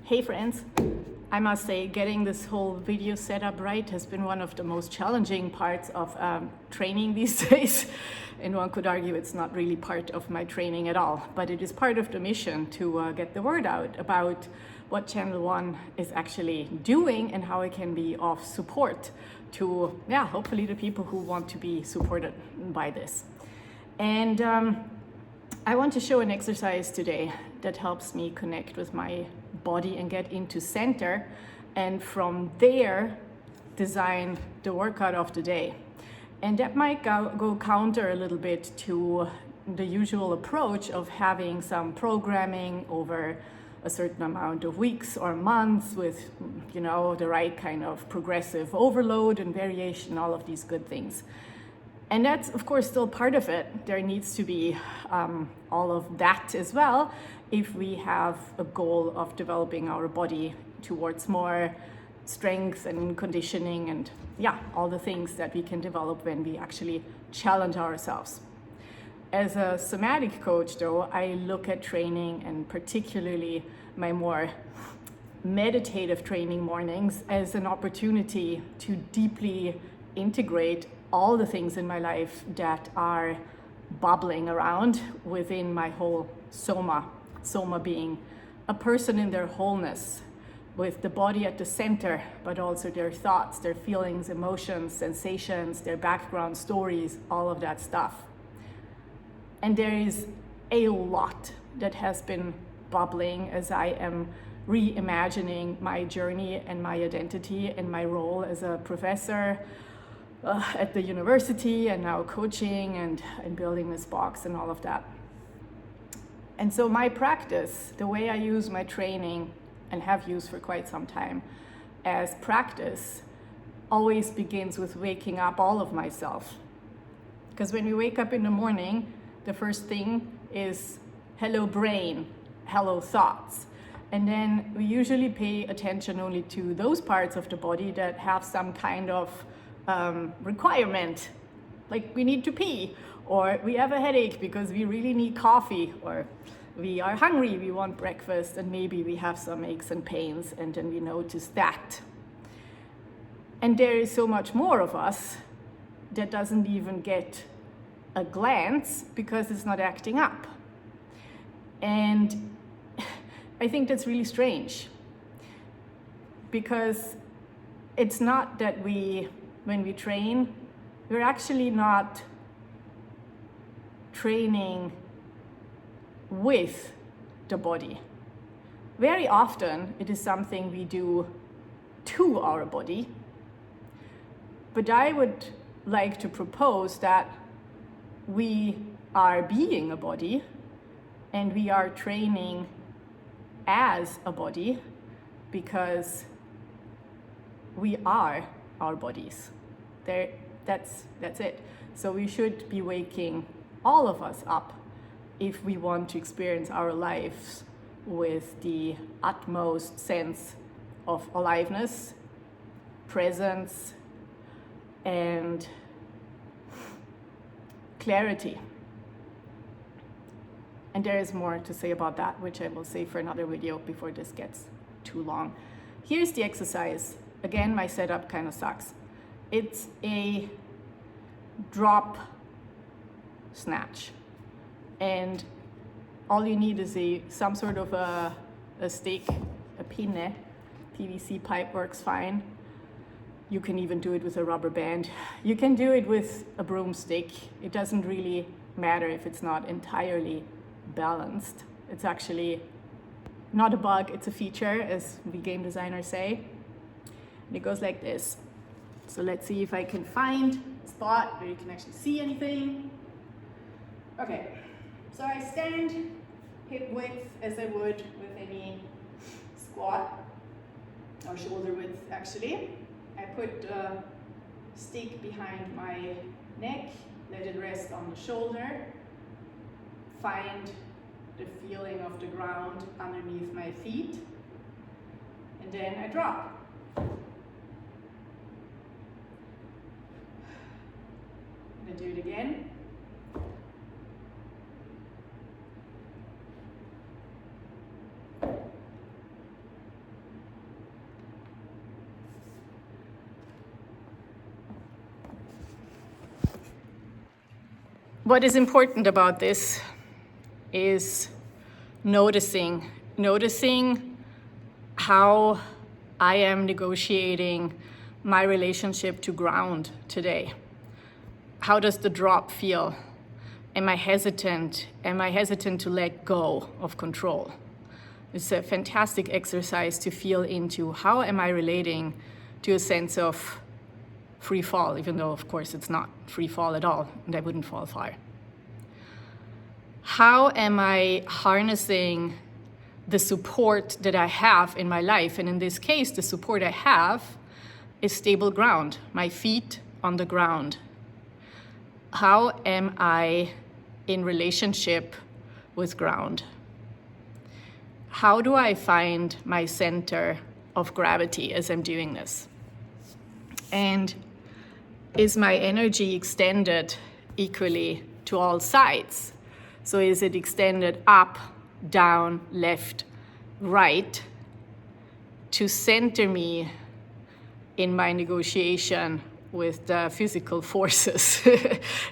Hey friends, I must say getting this whole video set up right has been one of the most challenging parts of training these days. And one could argue it's not really part of my training at all, but it is part of the mission to get the word out about what Channel 1 is actually doing and how it can be of support to, hopefully the people who want to be supported by this. And I want to show an exercise today that helps me connect with my body and get into center, and from there design the workout of the day. And that might go counter a little bit to the usual approach of having some programming over a certain amount of weeks or months with, the right kind of progressive overload and variation, all of these good things. And that's, of course, still part of it. There needs to be all of that as well if we have a goal of developing our body towards more strength and conditioning and, all the things that we can develop when we actually challenge ourselves. As a somatic coach, though, I look at training, and particularly my more meditative training mornings, as an opportunity to deeply integrate all the things in my life that are bubbling around within my whole soma. Soma being a person in their wholeness, with the body at the center, but also their thoughts, their feelings, emotions, sensations, their background stories, all of that stuff. And there is a lot that has been bubbling as I am reimagining my journey and my identity and my role as a professor at the university, and now coaching and building this box and all of that. And so my practice, the way I use my training and have used for quite some time as practice, always begins with waking up all of myself. Because when we wake up in the morning, the first thing is hello brain, hello thoughts. And then we usually pay attention only to those parts of the body that have some kind of requirement, like we need to pee, or we have a headache because we really need coffee, or we are hungry, we want breakfast, and maybe we have some aches and pains, and then we notice that. And there is so much more of us that doesn't even get a glance because it's not acting up. And I think that's really strange, because it's not that when we train, we're actually not training with the body. Very often it is something we do to our body, but I would like to propose that we are being a body and we are training as a body because we are our bodies. That's it. So we should be waking all of us up if we want to experience our lives with the utmost sense of aliveness, presence, and clarity. And there is more to say about that, which I will save for another video before this gets too long. Here's the exercise. Again, my setup kind of sucks. It's a drop snatch. And all you need is some sort of a stick, a pinne. PVC pipe works fine. You can even do it with a rubber band. You can do it with a broomstick. It doesn't really matter if it's not entirely balanced. It's actually not a bug, it's a feature, as we game designers say. And it goes like this. So let's see if I can find a spot where you can actually see anything. Okay. So I stand hip width as I would with any squat, or shoulder width actually. I put the stick behind my neck, let it rest on the shoulder, find the feeling of the ground underneath my feet, and then I drop. I'm gonna do it again. What is important about this is noticing how I am negotiating my relationship to ground today. How does the drop feel? Am I hesitant? Am I hesitant to let go of control? It's a fantastic exercise to feel into how am I relating to a sense of free fall, even though, of course, it's not free fall at all, and I wouldn't fall far. How am I harnessing the support that I have in my life? And in this case, the support I have is stable ground, my feet on the ground. How am I in relationship with ground? How do I find my center of gravity as I'm doing this? And is my energy extended equally to all sides? So is it extended up, down, left, right to center me in my negotiation with the physical forces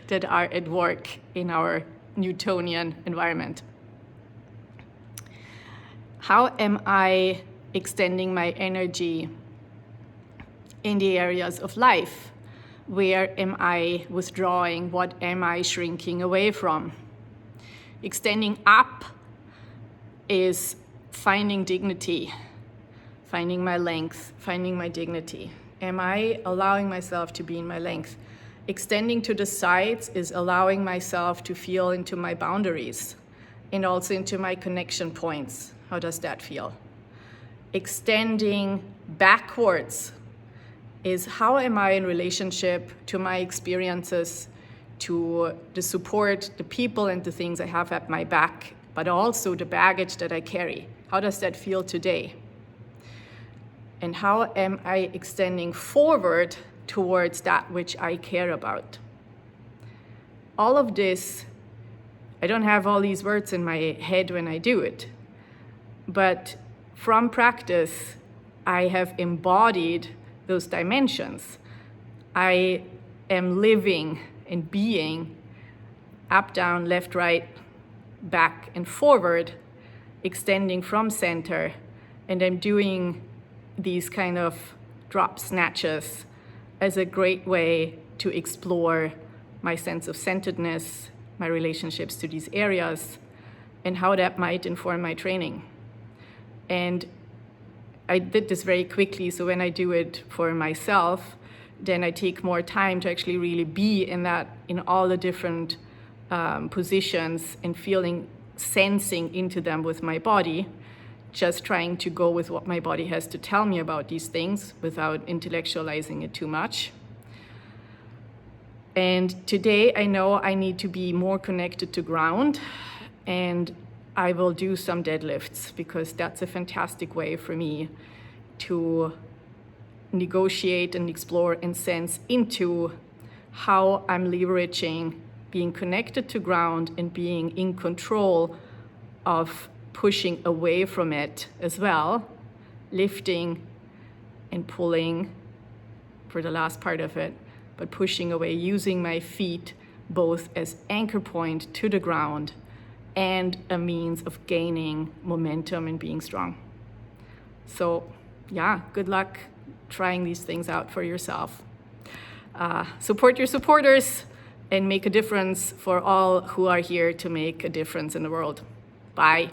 that are at work in our Newtonian environment? How am I extending my energy in the areas of life? Where am I withdrawing? What am I shrinking away from? Extending up is finding dignity, finding my length, finding my dignity. Am I allowing myself to be in my length? Extending to the sides is allowing myself to feel into my boundaries and also into my connection points. How does that feel? Extending backwards is how am I in relationship to my experiences, to the support, the people and the things I have at my back, but also the baggage that I carry. How does that feel today? And how am I extending forward towards that which I care about? All of this, I don't have all these words in my head when I do it, but from practice, I have embodied those dimensions. I am living and being up, down, left, right, back and forward, extending from center, and I'm doing these kind of drop snatches as a great way to explore my sense of centeredness, my relationships to these areas, and how that might inform my training. And I did this very quickly, so when I do it for myself, then I take more time to actually really be in all the different positions and sensing into them with my body, just trying to go with what my body has to tell me about these things without intellectualizing it too much. And today I know I need to be more connected to ground, and I will do some deadlifts because that's a fantastic way for me to negotiate and explore and sense into how I'm leveraging being connected to ground and being in control of pushing away from it as well, lifting and pulling for the last part of it, but pushing away, using my feet both as anchor point to the ground and a means of gaining momentum and being strong. So yeah, good luck trying these things out for yourself. Support your supporters and make a difference for all who are here to make a difference in the world. Bye.